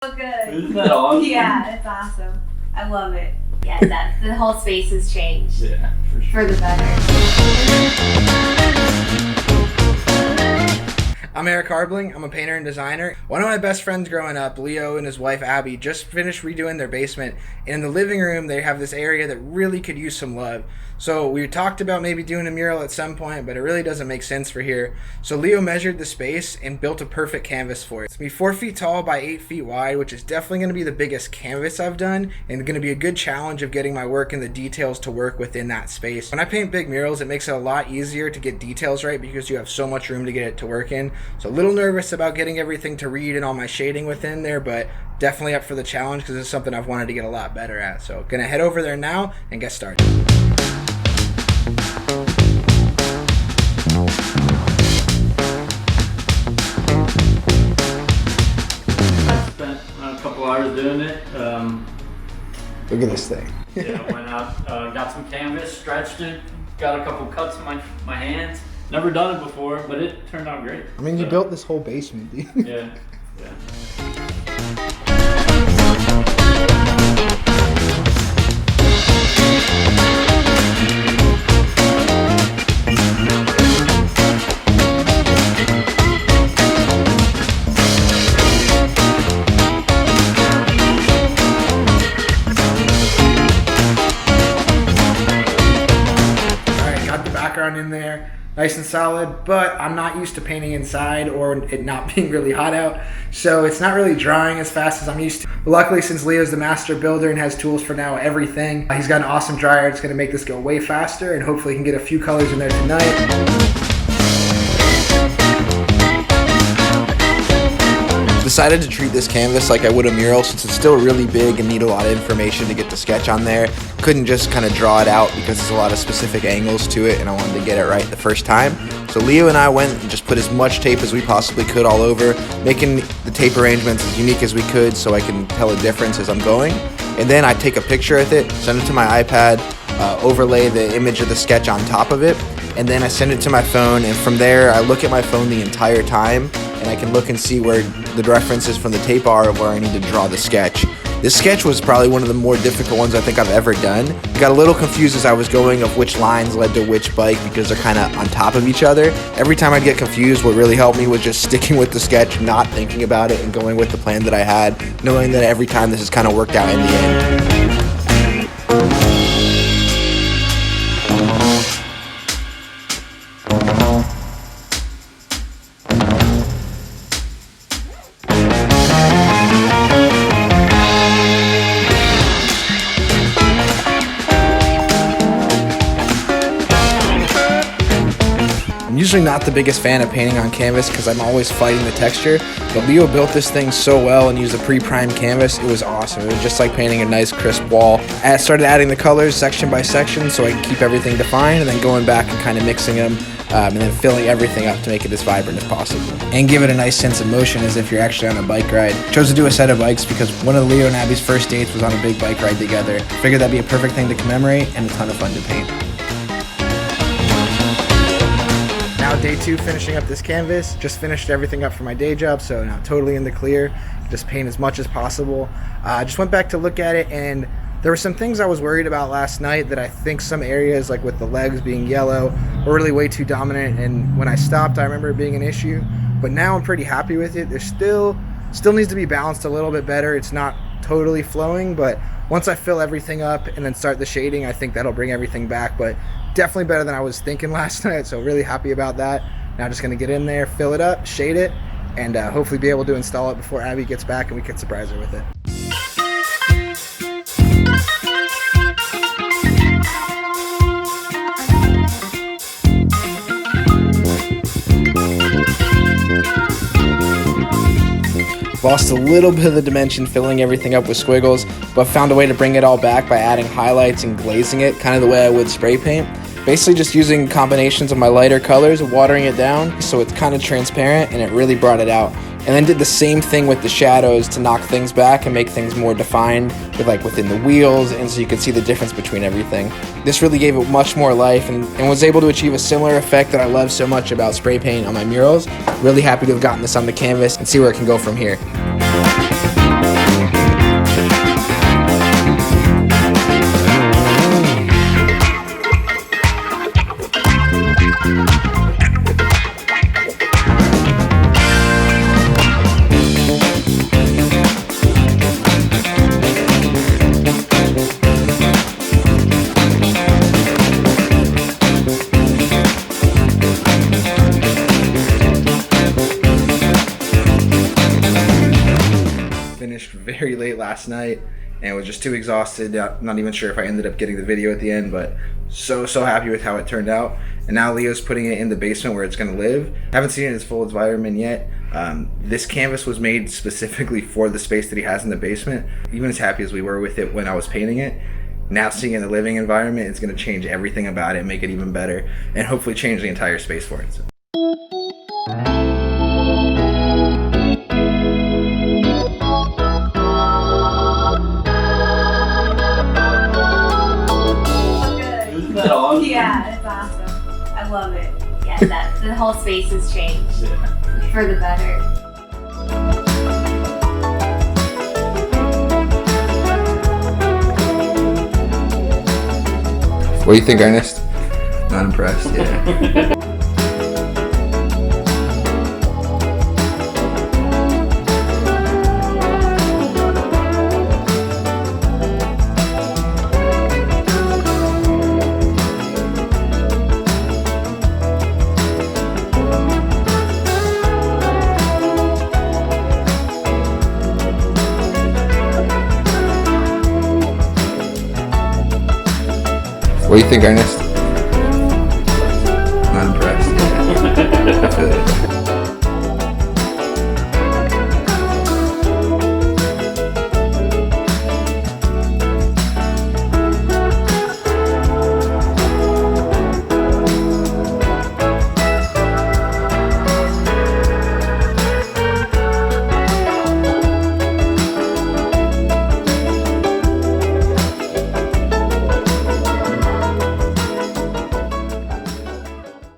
So good. Isn't that awesome? Yeah, it's awesome. I love it. Yeah, the whole space has changed. Yeah, for sure. For the better. I'm Eric Harbling. I'm a painter and designer. One of my best friends growing up, Leo, and his wife Abby, just finished redoing their basement. And in the living room, they have this area that really could use some love. So we talked about maybe doing a mural at some point, but it really doesn't make sense for here. So Leo measured the space and built a perfect canvas for it. It's going to be 4 feet tall by 8 feet wide, which is definitely going to be the biggest canvas I've done, and going to be a good challenge of getting my work and the details to work within that space. When I paint big murals, it makes it a lot easier to get details right because you have so much room to get it to work in. So a little nervous about getting everything to read and all my shading within there, but definitely up for the challenge because it's something I've wanted to get a lot better at. So gonna head over there now and get started. I spent a couple hours doing it. Look at this thing. Yeah, went out, got some canvas, stretched it, got a couple cuts in my hands. Never done it before, but it turned out great. I mean, you built this whole basement, dude. Yeah. Alright, got the background in there. Nice and solid, but I'm not used to painting inside or it not being really hot out, so it's not really drying as fast as I'm used to. But luckily, since Leo's the master builder and has tools for now everything, he's got an awesome dryer. It's going to make this go way faster, and hopefully he can get a few colors in there tonight. Decided to treat this canvas like I would a mural since it's still really big and need a lot of information to get the sketch on there. Couldn't just kind of draw it out because there's a lot of specific angles to it and I wanted to get it right the first time. So Leo and I went and just put as much tape as we possibly could all over, making the tape arrangements as unique as we could so I can tell a difference as I'm going. And then I take a picture with it, send it to my iPad, overlay the image of the sketch on top of it, and then I send it to my phone, and from there I look at my phone the entire time and I can look and see where the references from the tape are of where I need to draw the sketch. This sketch was probably one of the more difficult ones I think I've ever done. Got a little confused as I was going of which lines led to which bike because they're kind of on top of each other. Every time I'd get confused, what really helped me was just sticking with the sketch, not thinking about it, and going with the plan that I had, knowing that every time this has kind of worked out in the end. I'm usually not the biggest fan of painting on canvas because I'm always fighting the texture, but Leo built this thing so well and used a pre-primed canvas. It was awesome. It was just like painting a nice crisp wall. I started adding the colors section by section so I can keep everything defined, and then going back and kind of mixing them and then filling everything up to make it as vibrant as possible and give it a nice sense of motion as if you're actually on a bike ride. Chose to do a set of bikes because one of Leo and Abby's first dates was on a big bike ride together. Figured that'd be a perfect thing to commemorate and a ton of fun to paint. Now day 2, finishing up this canvas. Just finished everything up for my day job, so now totally in the clear. Just paint as much as possible. Just went back to look at it, and there were some things I was worried about last night that I think some areas, like with the legs being yellow, were really way too dominant, and when I stopped I remember it being an issue, but now I'm pretty happy with it. There's still needs to be balanced a little bit better. It's not totally flowing, but once I fill everything up and then start the shading, I think that'll bring everything back, but definitely better than I was thinking last night, so really happy about that. Now just gonna get in there, fill it up, shade it, and hopefully be able to install it before Abby gets back and we can surprise her with it. Lost a little bit of the dimension filling everything up with squiggles, but found a way to bring it all back by adding highlights and glazing it, kind of the way I would spray paint. Basically just using combinations of my lighter colors, watering it down so it's kind of transparent, and it really brought it out. And then did the same thing with the shadows to knock things back and make things more defined with like within the wheels, and so you could see the difference between everything. This really gave it much more life and was able to achieve a similar effect that I love so much about spray paint on my murals. Really happy to have gotten this on the canvas and see where it can go from here. finished very late last night and was just too exhausted. Not even sure if I ended up getting the video at the end, but so happy with how it turned out. And now Leo's putting it in the basement where it's going to live. Haven't seen it in its full environment yet. This canvas was made specifically for the space that he has in the basement. Even as happy as we were with it when I was painting it, now seeing it in the living environment, it's going to change everything about it, make it even better, and hopefully change the entire space for it. So. Isn't that awesome? Yeah, it's awesome. I love it. Yeah, the whole space has changed for the better. What do you think, Ernest? Not impressed? Yeah. What do you think, Ernest?